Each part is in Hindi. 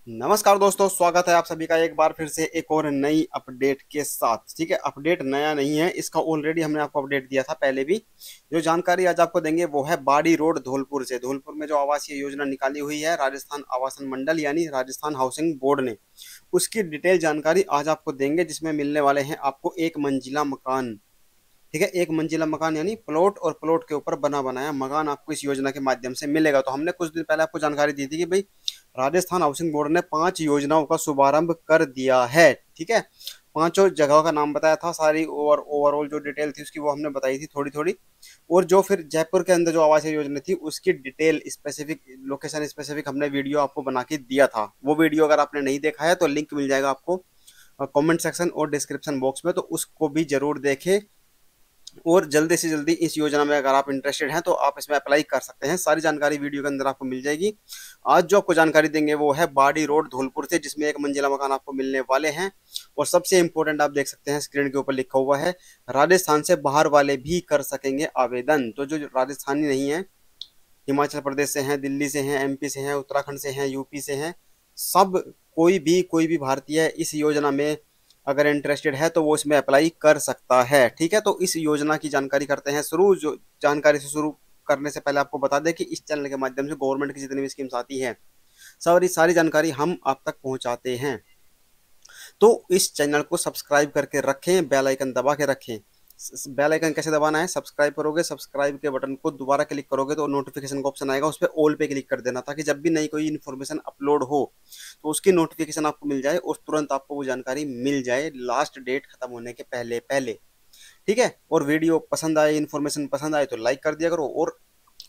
नमस्कार दोस्तों, स्वागत है आप सभी का एक बार फिर से एक और नई अपडेट के साथ। ठीक है, अपडेट नया नहीं है, इसका ऑलरेडी हमने आपको अपडेट दिया था पहले भी। जो जानकारी आज आपको देंगे वो है बाड़ी रोड धौलपुर से। धौलपुर में जो आवासीय योजना निकाली हुई है राजस्थान आवासन मंडल यानी राजस्थान हाउसिंग बोर्ड ने, उसकी डिटेल जानकारी आज आपको देंगे, जिसमें मिलने वाले हैं आपको एक मंजिला मकान। ठीक है, एक मंजिला मकान यानी प्लॉट और प्लॉट के ऊपर बना बनाया मकान आपको इस योजना के माध्यम से मिलेगा। तो हमने कुछ दिन पहले आपको जानकारी दी थी कि भाई राजस्थान हाउसिंग बोर्ड ने 5 योजनाओं का शुभारंभ कर दिया है। ठीक है, पांचों जगहों का नाम बताया था, सारी ओवरऑल जो डिटेल थी उसकी वो हमने बताई थी थोड़ी थोड़ी। और जो फिर जयपुर के अंदर जो आवासीय योजना थी उसकी डिटेल स्पेसिफिक लोकेशन स्पेसिफिक हमने वीडियो आपको बना के दिया था। वो वीडियो अगर आपने नहीं देखा है तो लिंक मिल जाएगा आपको कमेंट सेक्शन और डिस्क्रिप्शन बॉक्स में, तो उसको भी जरूर देखें। और जल्दी से जल्दी इस योजना में अगर आप इंटरेस्टेड हैं तो आप इसमें अप्लाई कर सकते हैं। सारी जानकारी वीडियो के अंदर आपको मिल जाएगी। आज जो आपको जानकारी देंगे वो है बाड़ी रोड धौलपुर से, जिसमें एक मंजिला मकान आपको मिलने वाले हैं। और सबसे इंपॉर्टेंट आप देख सकते हैं स्क्रीन के ऊपर लिखा हुआ है राजस्थान से बाहर वाले भी कर सकेंगे आवेदन। तो जो राजस्थानी नहीं है, हिमाचल प्रदेश से हैं, दिल्ली से हैं, एमपी से हैं, उत्तराखंड से हैं, यूपी से हैं, सब कोई भी भारतीय इस योजना में अगर इंटरेस्टेड है तो वो इसमें अप्लाई कर सकता है। ठीक है, तो इस योजना की जानकारी करते हैं शुरू। जो जानकारी से शुरू करने से पहले आपको बता दें कि इस चैनल के माध्यम से गवर्नमेंट की जितनी भी स्कीम्स आती है सारी जानकारी हम आप तक पहुंचाते हैं। तो इस चैनल को सब्सक्राइब करके रखें, बेल आइकन दबा के रखें। बेल आइकन कैसे दबाना है, सब्सक्राइब करोगे, सब्सक्राइब के बटन को दोबारा क्लिक करोगे तो नोटिफिकेशन का ऑप्शन आएगा, उस पर ऑल पे क्लिक कर देना, ताकि जब भी नई कोई इन्फॉर्मेशन अपलोड हो तो उसकी नोटिफिकेशन आपको मिल जाए और तुरंत आपको वो जानकारी मिल जाए, लास्ट डेट खत्म होने के पहले पहले। ठीक है, और वीडियो पसंद आए, इन्फॉर्मेशन पसंद आए तो लाइक कर दिया करो, और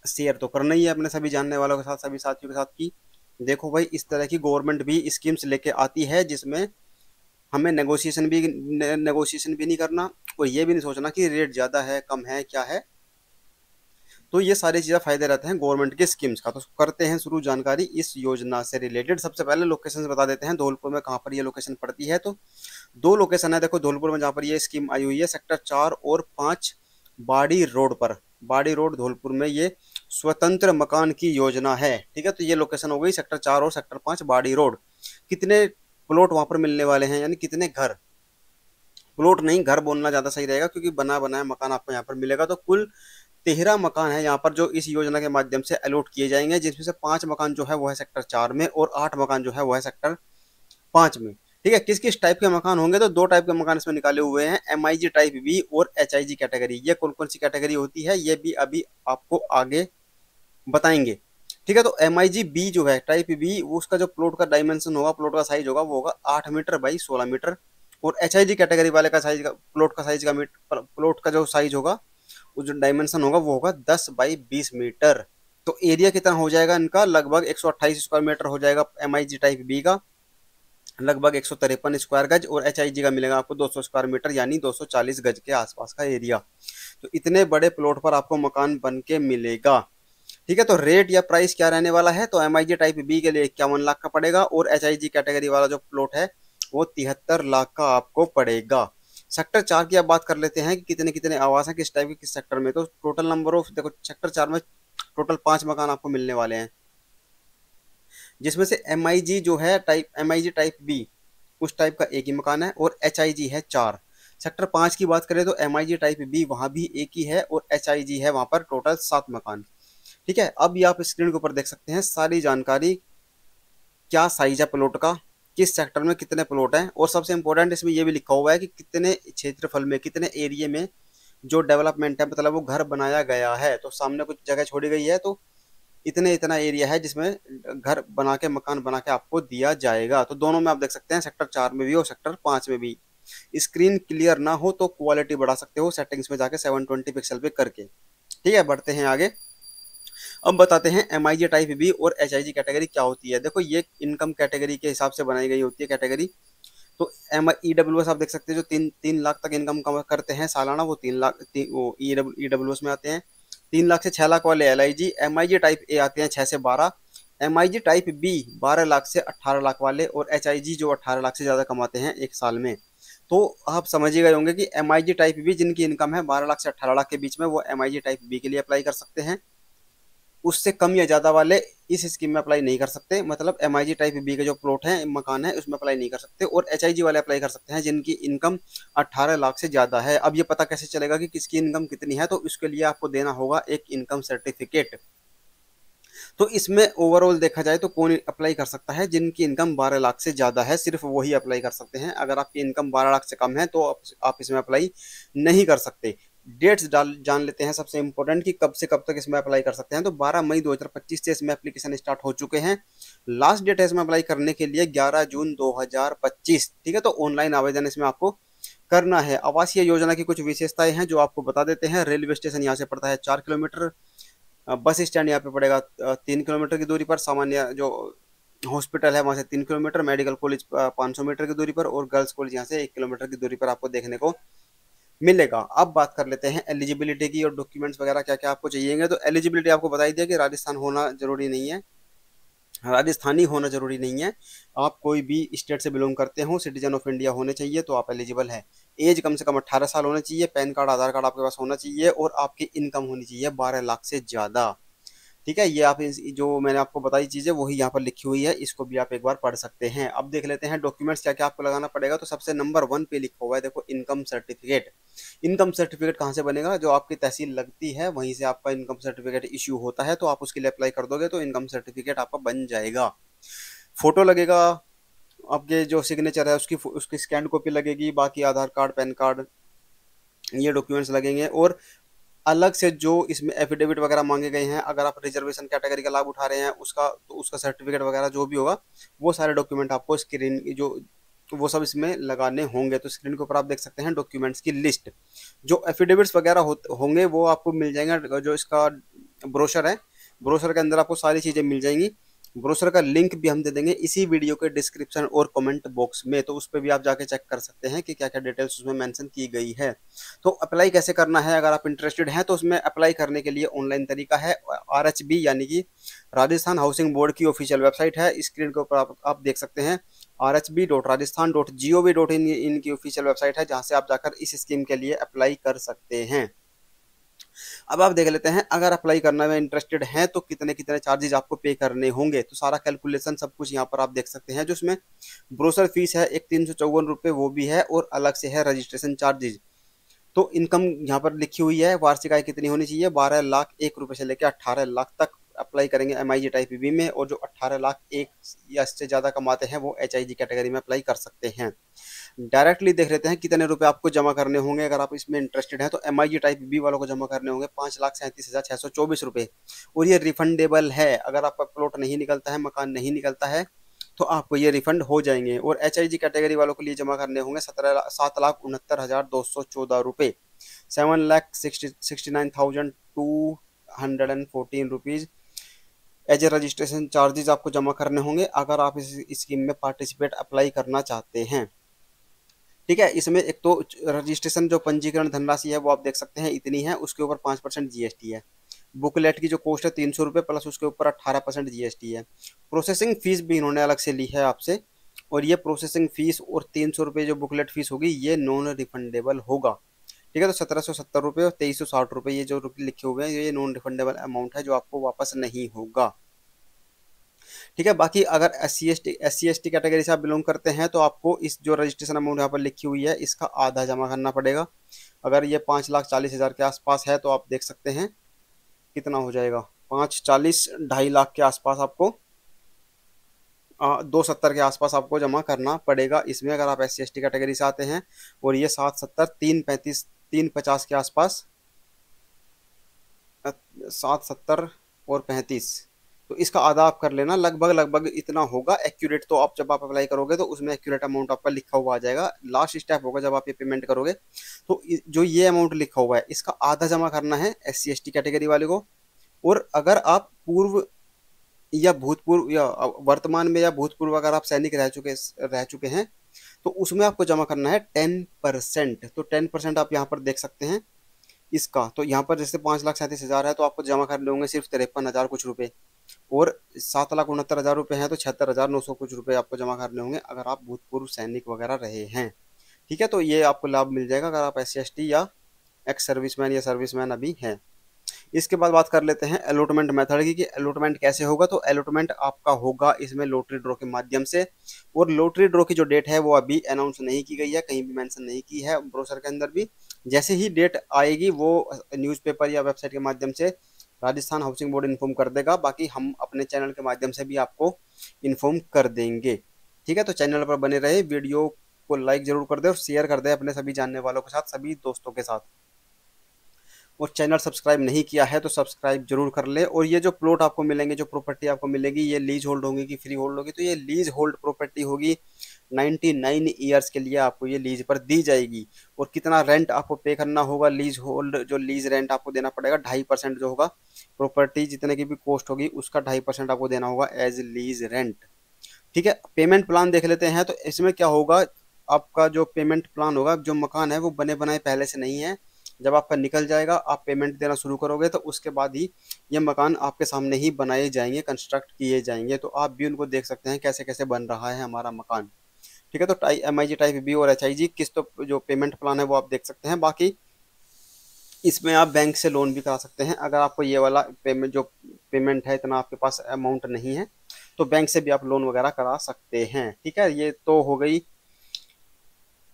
शेयर तो करना ही है अपने सभी जानने वालों के साथ, सभी साथियों के साथ। की देखो भाई, इस तरह की गवर्नमेंट भी स्कीम्स लेके आती है जिसमें हमें नेगोशिएशन भी नहीं करना, और ये भी नहीं सोचना कि रेट ज़्यादा है कम है क्या है। तो ये सारी चीज़ें फायदे रहते हैं गवर्नमेंट की स्कीम्स का। तो करते हैं शुरू जानकारी इस योजना से रिलेटेड। सबसे पहले लोकेशन बता देते हैं धौलपुर में कहाँ पर ये लोकेशन पड़ती है। तो दो लोकेशन है देखो धौलपुर में, जहाँ पर ये स्कीम आई हुई है सेक्टर 4 और 5 बाड़ी रोड पर। बाड़ी रोड धौलपुर में ये स्वतंत्र मकान की योजना है। ठीक है, तो ये लोकेशन हो गई सेक्टर 4 और सेक्टर 5 बाड़ी रोड। कितने प्लॉट वहां पर मिलने वाले हैं, यानी कितने घर, प्लॉट नहीं घर बोलना ज्यादा सही रहेगा क्योंकि बना बनाया मकान आपको यहाँ पर मिलेगा। तो कुल 13 मकान है यहाँ पर जो इस योजना के माध्यम से अलॉट किए जाएंगे, जिसमें से 5 मकान जो है वो है सेक्टर 4 में और 8 मकान जो है वो है सेक्टर 5 में। ठीक है, किस किस टाइप के मकान होंगे, तो दो टाइप के मकान इसमें निकाले हुए हैं, MIG टाइप बी और HIG कैटेगरी। ये कौन कौन सी कैटेगरी होती है ये भी अभी आपको आगे बताएंगे। ठीक है, तो MIG बी जो है टाइप बी, वो उसका जो प्लॉट का डायमेंशन होगा, प्लॉट का साइज होगा वो होगा 8 मीटर बाई 16 मीटर। और HIG कैटेगरी वाले का साइज का प्लॉट का साइज का प्लॉट का जो साइज होगा, वो जो डायमेंशन होगा वो होगा 10 बाई 20 मीटर। तो एरिया कितना हो जाएगा इनका, लगभग 128 स्क्वायर मीटर हो जाएगा MIG टाइप बी का, लगभग 153 स्क्वायर गज। और HIG का मिलेगा आपको 200 स्क्वायर मीटर यानी 240 गज के आसपास का एरिया। तो इतने बड़े प्लॉट पर आपको मकान बन के मिलेगा। ठीक है, तो रेट या प्राइस क्या रहने वाला है, तो MIG टाइप बी के लिए 51 लाख का पड़ेगा, और HIG कैटेगरी वाला जो प्लॉट है वो 73 लाख का आपको पड़ेगा। सेक्टर 4 की अब बात कर लेते हैं कि कितने कितने आवास हैं किस टाइप के किस सेक्टर में। तो टोटल नंबर ऑफ देखो, सेक्टर 4 में टोटल 5 मकान आपको मिलने वाले हैं, जिसमें से MIG जो है टाइप MIG टाइप बी उस टाइप का एक ही मकान है, और HIG है 4। सेक्टर 5 की बात करें तो MIG टाइप बी वहां भी एक ही है, और HIG है वहां पर टोटल 7 मकान। ठीक है, अब ये आप स्क्रीन के ऊपर देख सकते हैं सारी जानकारी, क्या साइज है प्लॉट का, किस सेक्टर में कितने प्लॉट हैं, और सबसे इंपॉर्टेंट इसमें ये भी लिखा हुआ है कि कितने क्षेत्रफल में कितने एरिया में जो डेवलपमेंट है, मतलब वो घर बनाया गया है। तो सामने कुछ जगह छोड़ी गई है, तो इतने इतना एरिया है जिसमें घर बना के मकान बना के आपको दिया जाएगा। तो दोनों में आप देख सकते हैं, सेक्टर 4 में भी और सेक्टर 5 में भी। स्क्रीन क्लियर ना हो तो क्वालिटी बढ़ा सकते हो सेटिंग्स में जाके 720 पिक्सल पे करके। ठीक है, बढ़ते हैं आगे। अब बताते हैं MIG टाइप बी और HIG कैटेगरी क्या होती है। देखो ये इनकम कैटेगरी के हिसाब से बनाई गई होती है कैटेगरी। तो EWS आप देख सकते हैं जो 3 लाख तक इनकम करते हैं सालाना, वो 3 लाख वो EWS में आते हैं। 3 लाख से 6 लाख वाले LIG। MIG टाइप ए आते हैं 6 से 12। MIG टाइप बी 12 लाख से 18 लाख वाले, और HIG जो 18 लाख से ज़्यादा कमाते हैं एक साल में। तो आप समझ ही गए होंगे कि MIG टाइप बी जिनकी इनकम है 12 लाख से 18 लाख के बीच में, वो MIG टाइप बी के लिए अप्लाई कर सकते हैं। उससे कम या ज़्यादा वाले इस स्कीम में अप्लाई नहीं कर सकते। मतलब MIG टाइप बी के जो प्लॉट हैं, मकान है, उसमें अप्लाई नहीं कर सकते। और HIG वाले अप्लाई कर सकते हैं जिनकी इनकम 18 लाख से ज़्यादा है। अब ये पता कैसे चलेगा कि किसकी इनकम कितनी है? तो इसके लिए आपको देना होगा एक इनकम सर्टिफिकेट। तो इसमें ओवरऑल देखा जाए तो कौन अप्लाई कर सकता है? जिनकी इनकम 12 लाख से ज़्यादा है, सिर्फ वही अप्लाई कर सकते हैं। अगर आपकी इनकम 12 लाख से कम है तो आप इसमें अप्लाई नहीं कर सकते। डेट्स जान लेते हैं सबसे इंपॉर्टेंट कि कब से कब तक इसमें अप्लाई कर सकते हैं। तो 12 मई 2025 से इसमें एप्लीकेशन स्टार्ट हो चुके हैं। लास्ट डेट है इसमें अप्लाई करने के लिए 11 जून 2025। ठीक है, तो ऑनलाइन आवेदन इसमें आपको करना है। आवासीय योजना की कुछ विशेषताएं हैं जो आपको बता देते हैं। रेलवे स्टेशन यहाँ से पड़ता है 4 किलोमीटर। बस स्टैंड यहाँ पे पड़ेगा 3 किलोमीटर की दूरी पर। सामान्य जो हॉस्पिटल है वहाँ से 3 किलोमीटर। मेडिकल कॉलेज 500 मीटर की दूरी पर। और गर्ल्स कॉलेज यहाँ से 1 किलोमीटर की दूरी पर आपको देखने को मिलेगा। अब बात कर लेते हैं एलिजिबिलिटी की और डॉक्यूमेंट्स वगैरह क्या क्या आपको चाहिएंगे। तो एलिजिबिलिटी आपको बताई दिया कि राजस्थान होना जरूरी नहीं है, राजस्थानी होना जरूरी नहीं है। आप कोई भी स्टेट से बिलोंग करते हो, सिटीजन ऑफ इंडिया होने चाहिए तो आप एलिजिबल हैं। एज कम से कम 18 साल होना चाहिए। पैन कार्ड आधार कार्ड आपके पास होना चाहिए। और आपकी इनकम होनी चाहिए 12 लाख से ज़्यादा। ठीक है, ये आप जो मैंने आपको बताई चीज़ें वही यहाँ पर लिखी हुई है, इसको भी आप एक बार पढ़ सकते हैं। अब देख लेते हैं डॉक्यूमेंट्स क्या क्या आपको लगाना पड़ेगा। तो सबसे नंबर 1 पे लिखा हुआ है, देखो, इनकम सर्टिफिकेट। इनकम सर्टिफिकेट कहाँ से बनेगा? जो आपकी तहसील लगती है वहीं से आपका इनकम सर्टिफिकेट इश्यू होता है। तो आप उसके लिए अप्लाई कर दोगे तो इनकम सर्टिफिकेट आपका बन जाएगा। फोटो लगेगा, आपके जो सिग्नेचर है उसकी उसकी स्कैन कॉपी लगेगी। बाकी आधार कार्ड, पैन कार्ड, ये डॉक्यूमेंट्स लगेंगे। और अलग से जो इसमें एफिडेविट वगैरह मांगे गए हैं, अगर आप रिजर्वेशन कैटेगरी का लाभ उठा रहे हैं उसका, तो उसका सर्टिफिकेट वगैरह जो भी होगा वो सारे डॉक्यूमेंट आपको स्क्रीन जो वो सब इसमें लगाने होंगे। तो स्क्रीन के ऊपर आप देख सकते हैं डॉक्यूमेंट्स की लिस्ट। जो एफिडेविट्स वगैरह होंगे वो आपको मिल जाएंगे। जो इसका ब्रोशर है, ब्रोशर के अंदर आपको सारी चीज़ें मिल जाएंगी। ब्रोशर का लिंक भी हम दे देंगे इसी वीडियो के डिस्क्रिप्शन और कमेंट बॉक्स में। तो उस पर भी आप जाके चेक कर सकते हैं कि क्या क्या डिटेल्स उसमें मेंशन की गई है। तो अप्लाई कैसे करना है? अगर आप इंटरेस्टेड हैं तो उसमें अप्लाई करने के लिए ऑनलाइन तरीका है। RHB यानी कि राजस्थान हाउसिंग बोर्ड की ऑफिशियल वेबसाइट है, स्क्रीन के ऊपर आप देख सकते हैं। rhb.rajasthan.gov.in इनकी ऑफिशियल वेबसाइट है, जहां से आप जाकर इस स्कीम के लिए अप्लाई कर सकते हैं। अब आप देख लेते हैं, अगर अप्लाई करने में इंटरेस्टेड हैं तो कितने कितने चार्जेज आपको पे करने होंगे। तो सारा कैलकुलेशन सब कुछ यहाँ पर आप देख सकते हैं। जो उसमें ब्रोशर फीस है एक 354 रुपये, वो भी है। और अलग से है रजिस्ट्रेशन चार्जेज। तो इनकम यहाँ पर लिखी हुई है, वार्षिक आय कितनी होनी चाहिए? 12 लाख 1 रुपये से लेकर 18 लाख तक अप्लाई करेंगे MIG टाइप बी में। और जो 18 लाख 1 या इससे ज़्यादा कमाते हैं वो HIG कैटेगरी में अप्लाई कर सकते हैं। डायरेक्टली देख लेते हैं कितने रुपए आपको जमा करने होंगे। अगर आप इसमें इंटरेस्टेड हैं तो MIG टाइप बी वालों को जमा करने होंगे 5,37,624 रुपये। और ये रिफंडेबल है। अगर आपका प्लॉट नहीं निकलता है, मकान नहीं निकलता है, तो आपको ये रिफंड हो जाएंगे। और HIG कैटेगरी वालों के लिए जमा करने होंगे 7,69,14 रुपये, 7,69,214 rupees as a registration charges आपको जमा करने होंगे अगर आप इस स्कीम में पार्टिसिपेट अप्लाई करना चाहते हैं। ठीक है, इसमें एक तो रजिस्ट्रेशन जो पंजीकरण धनराशि है वो आप देख सकते हैं इतनी है। उसके ऊपर 5% GST है। बुकलेट की जो कॉस्ट है 300 रुपये, प्लस उसके ऊपर 18% GST है। प्रोसेसिंग फीस भी इन्होंने अलग से ली है आपसे। और ये प्रोसेसिंग फीस और 300 रुपये जो बुकलेट फीस होगी ये नॉन रिफंडेबल होगा। ठीक है, तो 1770 रुपये और 2360 रुपये ये जो लिखे हुए हैं ये नॉन रिफंडेबल अमाउंट है जो आपको वापस नहीं होगा। ठीक है, बाकी अगर SC ST कैटेगरी से आप बिलोंग करते हैं तो आपको इस जो रजिस्ट्रेशन अमाउंट यहाँ पर लिखी हुई है इसका आधा जमा करना पड़ेगा। अगर ये 5,40,000 के आसपास है तो आप देख सकते हैं कितना हो जाएगा। 5,40 2.5 लाख के आसपास आपको 270 के आसपास आपको जमा करना पड़ेगा इसमें, अगर आप SC ST कैटेगरी से आते हैं। और ये 770 335 350 के आसपास, 770 और 35, तो इसका आधा आप कर लेना। लगभग लगभग इतना होगा एक्यूरेट। तो आप जब आप अप्लाई करोगे तो उसमें एक्यूरेट अमाउंट आपका लिखा हुआ आ जाएगा। लास्ट स्टेप होगा जब आप ये पेमेंट करोगे तो जो ये अमाउंट लिखा हुआ है इसका आधा जमा करना है SC ST कैटेगरी वाले को। और अगर आप पूर्व या भूतपूर्व या वर्तमान में या भूतपूर्व अगर आप सैनिक रह चुके हैं तो उसमें आपको जमा करना है 10%। तो 10% आप यहाँ पर देख सकते हैं इसका। तो यहाँ पर जैसे 5,37,000 है तो आपको जमा करने होंगे सिर्फ 53,000 कुछ रुपए। और 7,69,000 रुपये हैं तो 76,900 कुछ रुपए आपको जमा करने होंगे अगर आप भूतपूर्व सैनिक वगैरह रहे हैं। ठीक है, तो ये आपको लाभ मिल जाएगा अगर आप SC ST या एक्स सर्विसमैन या सर्विसमैन अभी हैं। इसके बाद बात कर लेते हैं अलॉटमेंट मेथड की, कि अलॉटमेंट कैसे होगा। तो अलॉटमेंट आपका होगा इसमें लॉटरी ड्रॉ के माध्यम से, और लॉटरी ड्रॉ की जो डेट है वो अभी अनाउंस नहीं की गई है, कहीं भी मेंशन नहीं की है ब्रोशर के अंदर भी। जैसे ही डेट आएगी वो न्यूज़पेपर या वेबसाइट के माध्यम से राजस्थान हाउसिंग बोर्ड इन्फॉर्म कर देगा, बाकी हम अपने चैनल के माध्यम से भी आपको इन्फॉर्म कर देंगे। ठीक है, तो चैनल पर बने रहे, वीडियो को लाइक जरूर कर दे और शेयर कर दे अपने सभी जानने वालों के साथ, सभी दोस्तों के साथ। और चैनल सब्सक्राइब नहीं किया है तो सब्सक्राइब जरूर कर ले। और ये जो प्लॉट आपको मिलेंगे, जो प्रॉपर्टी आपको मिलेगी, ये लीज होल्ड होगी कि फ्री होल्ड होगी, तो ये लीज होल्ड प्रॉपर्टी होगी। 99 ईयर्स के लिए आपको ये लीज पर दी जाएगी। और कितना रेंट आपको पे करना होगा, लीज होल्ड जो लीज रेंट आपको देना पड़ेगा 2.5% जो होगा, प्रॉपर्टी जितने की भी कॉस्ट होगी उसका 2.5% आपको देना होगा एज लीज रेंट। ठीक है, पेमेंट प्लान देख लेते हैं। तो इसमें क्या होगा, आपका जो पेमेंट प्लान होगा, जो मकान है वो बने बनाए पहले से नहीं है। जब आपका निकल जाएगा, आप पेमेंट देना शुरू करोगे, तो उसके बाद ही ये मकान आपके सामने ही बनाए जाएंगे, कंस्ट्रक्ट किए जाएंगे। तो आप भी उनको देख सकते हैं कैसे कैसे बन रहा है हमारा मकान। ठीक है, तो MIG टाइप बी और HIG किस्तों जो पेमेंट प्लान है वो आप देख सकते हैं। बाकी इसमें आप बैंक से लोन भी करा सकते हैं। अगर आपको ये वाला पेमेंट जो पेमेंट है इतना आपके पास अमाउंट नहीं है, तो बैंक से भी आप लोन वगैरह करा सकते हैं। ठीक है, ये तो हो गई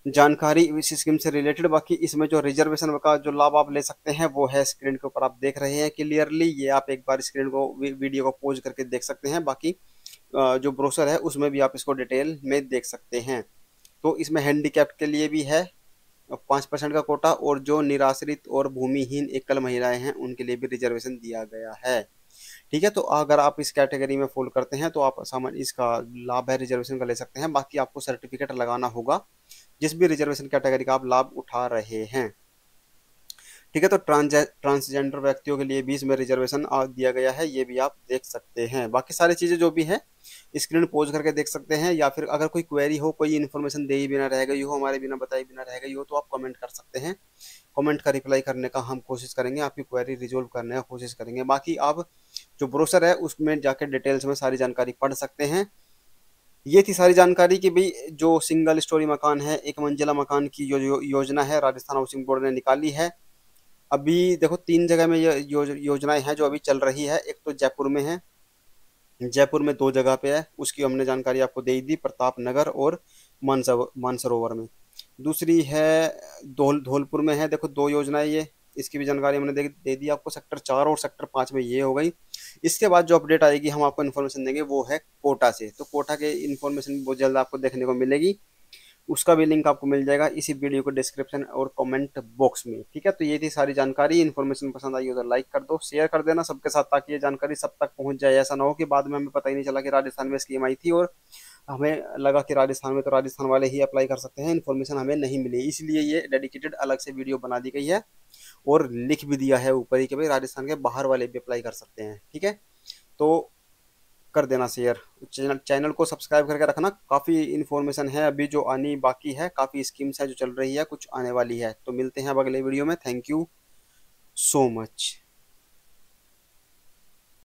जानकारी इस स्कीम से रिलेटेड। बाकी इसमें जो रिजर्वेशन का जो लाभ आप ले सकते हैं वो है स्क्रीन के ऊपर आप देख रहे हैं क्लियरली। ये आप एक बार स्क्रीन को वीडियो को पॉज करके देख सकते हैं। बाकी जो ब्रोशर है उसमें भी आप इसको डिटेल में देख सकते हैं। तो इसमें हैंडीकैप्ड के लिए भी है 5% का कोटा, और जो निराश्रित और भूमिहीन एकल महिलाएं हैं उनके लिए भी रिजर्वेशन दिया गया है। ठीक है, तो अगर आप इस कैटेगरी में फॉलो करते हैं तो आप सामान इसका लाभ है रिजर्वेशन का ले सकते हैं। बाकी आपको सर्टिफिकेट लगाना होगा जिस भी रिजर्वेशन कैटेगरी का आप लाभ उठा रहे हैं। ठीक है, तो ट्रांसजेंडर व्यक्तियों के लिए भी इसमें रिजर्वेशन दिया गया है, ये भी आप देख सकते हैं। बाकी सारी चीज़ें जो भी है स्क्रीन पोज करके देख सकते हैं, या फिर अगर कोई क्वेरी हो, कोई इन्फॉर्मेशन दे ही बिना रह गई हो, हमारे बिना बताए बिना रह गई हो, तो आप कमेंट कर सकते हैं। कमेंट का रिप्लाई करने का हम कोशिश करेंगे, आपकी क्वेरी रिजोल्व करने का कोशिश करेंगे। बाकी आप जो ब्रोशर है उसमें जाकर डिटेल्स में सारी जानकारी पढ़ सकते हैं। ये थी सारी जानकारी कि भाई जो सिंगल स्टोरी मकान है, एक मंजिला मकान की जो योजना है राजस्थान हाउसिंग बोर्ड ने निकाली है। अभी देखो 3 जगह में ये योजनाएं हैं जो अभी चल रही है। एक तो जयपुर में है, जयपुर में 2 जगह पे है, उसकी हमने जानकारी आपको दे दी, प्रताप नगर और मानसरोवर में। दूसरी है धौलपुर में है, देखो 2 योजनाएं ये, इसकी भी जानकारी हमने दे दी आपको। सेक्टर 4 और सेक्टर 5 में ये हो गई। इसके बाद जो अपडेट आएगी हम आपको इन्फॉर्मेशन देंगे वो है कोटा से। तो कोटा के इन्फॉर्मेशन बहुत जल्द आपको देखने को मिलेगी, उसका भी लिंक आपको मिल जाएगा इसी वीडियो को डिस्क्रिप्शन और कमेंट बॉक्स में। ठीक है, तो ये थी सारी जानकारी। इन्फॉर्मेशन पसंद आई हो तो लाइक कर दो, शेयर कर देना सबके साथ, ताकि ये जानकारी सब तक पहुंच जाए। ऐसा ना हो कि बाद में हमें पता ही नहीं चला कि राजस्थान में स्कीम आई थी और हमें लगा कि राजस्थान में तो राजस्थान वाले ही अप्लाई कर सकते हैं, इन्फॉर्मेशन हमें नहीं मिली। इसलिए ये डेडिकेटेड अलग से वीडियो बना दी गई है और लिख भी दिया है ऊपर ही कि भाई राजस्थान के बाहर वाले भी अप्लाई कर सकते हैं। ठीक है, तो कर देना शेयर, चैनल को सब्सक्राइब करके रखना। काफ़ी इन्फॉर्मेशन है अभी जो आनी बाकी है, काफ़ी स्कीम्स है जो चल रही है, कुछ आने वाली है। तो मिलते हैं अब अगले वीडियो में। Thank you so much.